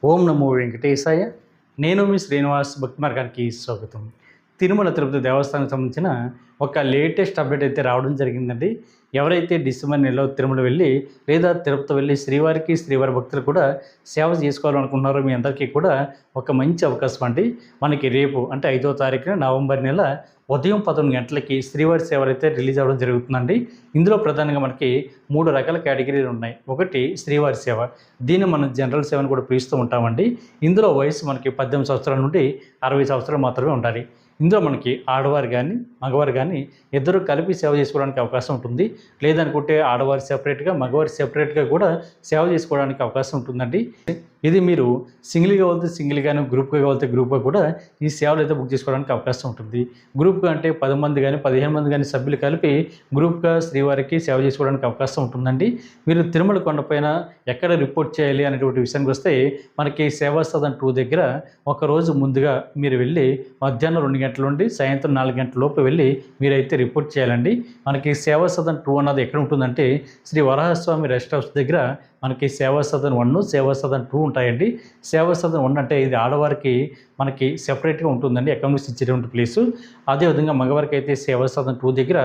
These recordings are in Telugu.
ఓం నమో వెంకటేశాయ. నేను మీ శ్రీనివాస్. భక్తి మార్గానికి స్వాగతం. తిరుమల తిరుపతి దేవస్థానానికి సంబంధించిన ఒక లేటెస్ట్ అప్డేట్ అయితే రావడం జరిగిందండి. ఎవరైతే డిసెంబర్ నెలలో తిరుమల వెళ్ళి లేదా తిరుపతి వెళ్ళి శ్రీవారి భక్తులు కూడా సేవ చేసుకోవాలనుకుంటున్నారో మీ అందరికీ కూడా ఒక మంచి అవకాశం అండి. మనకి రేపు అంటే 5వ తారీఖున నవంబర్ నెల ఉదయం 11 గంటలకి శ్రీవారి సేవలు అయితే రిలీజ్ అవ్వడం జరుగుతుందండి. ఇందులో ప్రధానంగా మనకి 3 రకాల కేటగిరీలు ఉన్నాయి. ఒకటి శ్రీవారి సేవ. దీన్ని మనం జనరల్ సేవను కూడా పిలుస్తూ ఉంటామండి. ఇందులో వయసు మనకి 18 సంవత్సరాల నుండి 60 సంవత్సరాలు మాత్రమే ఉండాలి. ఇందులో మనకి ఆడవారు కానీ మగవారు కానీ ఇద్దరు కలిపి సేవ చేసుకోవడానికి అవకాశం ఉంటుంది. లేదనుకుంటే ఆడవారు సెపరేట్గా మగవారు సెపరేట్గా కూడా సేవ చేసుకోవడానికి అవకాశం ఉంటుందండి. ఇది మీరు సింగిల్గా వెళ్తే సింగిల్గాను, గ్రూప్గా వెళ్తే గ్రూప్గా కూడా ఈ సేవలు అయితే బుక్ చేసుకోవడానికి అవకాశం ఉంటుంది. గ్రూప్గా అంటే 10 మంది కానీ 15 మంది కానీ సభ్యులు కలిపి గ్రూప్గా శ్రీవారికి సేవ చేసుకోవడానికి అవకాశం ఉంటుందండి. మీరు తిరుమల కొండపైన ఎక్కడ రిపోర్ట్ చేయాలి అనేటువంటి విషయానికి వస్తే మనకి సేవా సదన్ 2 దగ్గర ఒకరోజు ముందుగా మీరు వెళ్ళి మధ్యాహ్నం 2 గంటల నుండి సాయంత్రం 4 గంటల లోపు వెళ్ళి మీరైతే రిపోర్ట్ చేయాలండి. మనకి సేవా సదన్ 2 అన్నది ఎక్కడ ఉంటుందంటే శ్రీ వరాహస్వామి రెస్ట్ హౌస్ దగ్గర మనకి సేవా సదన్ 1, సేవా సదన్ 2 ఉంటాయండి. సేవా సదన్ 1 అంటే ఇది ఆడవారికి మనకి సెపరేట్గా ఉంటుందండి, అకామిడేషన్ ఇచ్చేటువంటి ప్లేసు. అదేవిధంగా మగవారికి అయితే సేవా సదన్ 2 దగ్గర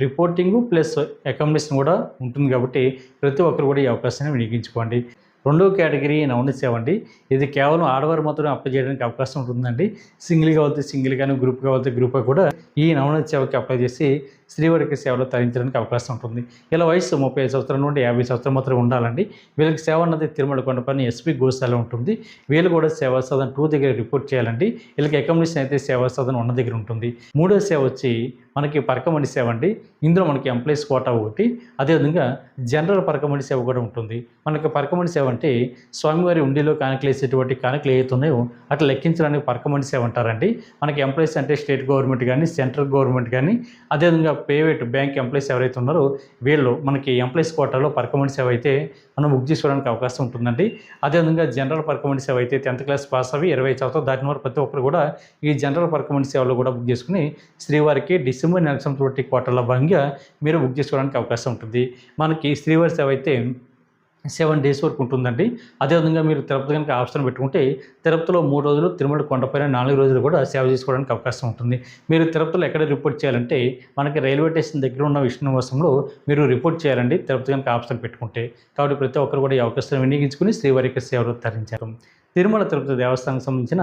రిపోర్టింగు ప్లస్ అకామిడేషన్ కూడా ఉంటుంది. కాబట్టి ప్రతి ఒక్కరు కూడా ఈ అవకాశాన్ని వినియోగించుకోండి. రెండవ కేటగిరీ నవనీత సేవ అండి. ఇది కేవలం ఆడవారు మాత్రమే అప్లై చేయడానికి అవకాశం ఉంటుందండి. సింగిల్గా వెళ్తే సింగిల్గాను, గ్రూప్గా వెళ్తే గ్రూప్గా కూడా ఈ నవనీత సేవకి అప్లై చేసి శ్రీవారికి సేవలో తరించడానికి అవకాశం ఉంటుంది. ఇలా వయసు 35 సంవత్సరాల నుండి 50 సంవత్సరాలు మాత్రమే ఉండాలండి. వీళ్ళకి సేవ అన్నది తిరుమల కొండపైన ఎస్పీ గోశాల ఉంటుంది. వీళ్ళు కూడా సేవా సదన్ 2 దగ్గర రిపోర్ట్ చేయాలండి. వీళ్ళకి అకామిడేషన్ అయితే సేవా సదన్ 1 దగ్గర ఉంటుంది. మూడో సేవ వచ్చి మనకి పరకమణి సేవ అండి. ఇందులో మనకి ఎంప్లాయీస్ కోటా ఒకటి, అదేవిధంగా జనరల్ పరకమణి సేవ కూడా ఉంటుంది. మనకి పరకమణి సేవ అంటే స్వామివారి ఉండిలో కానుకలు వేసేటువంటి కానుకలు ఏవైతున్నాయో అట్లా లెక్కించడానికి పరకమణి సేవ అంటారండి. మనకి ఎంప్లాయీస్ అంటే స్టేట్ గవర్నమెంట్ కానీ సెంట్రల్ గవర్నమెంట్ కానీ అదేవిధంగా ప్రైవేట్ బ్యాంక్ ఎంప్లాయీస్ ఎవరైతే ఉన్నారో వీళ్ళు మనకి ఎంప్లాయీస్ కోటాలో పరకమణి సేవ అయితే మనం బుక్ చేసుకోవడానికి అవకాశం ఉంటుందండి. అదేవిధంగా జనరల్ పరకమణి సేవ అయితే 10th క్లాస్ పాస్ అవి 20 సంవత్సరాలు దాటిన వారు ప్రతి ఒక్కరు కూడా ఈ జనరల్ పరకమణి సేవలో కూడా బుక్ చేసుకుని శ్రీవారికి డిసెంబర్ నెల సంవత్సరం కోటల భాగంగా మీరు బుక్ చేసుకోవడానికి అవకాశం ఉంటుంది. మనకి శ్రీవారి సేవ అయితే 7 days వరకు ఉంటుందండి. అదేవిధంగా మీరు తిరుపతి కనుక ఆప్షన్ పెట్టుకుంటే తిరుపతిలో 3 రోజులు, తిరుమల కొండపైన 4 రోజులు కూడా సేవ చేసుకోవడానికి అవకాశం ఉంటుంది. మీరు తిరుపతిలో ఎక్కడ రిపోర్ట్ చేయాలంటే మనకి రైల్వే స్టేషన్ దగ్గర ఉన్న విష్ణునివాసంలో మీరు రిపోర్ట్ చేయాలండి తిరుపతి కనుక ఆప్షన్ పెట్టుకుంటే. కాబట్టి ప్రతి ఒక్కరు కూడా ఈ అవకాశాన్ని వినియోగించుకుని శ్రీవారికి సేవలు తరించారు. తిరుమల తిరుపతి దేవస్థానానికి సంబంధించిన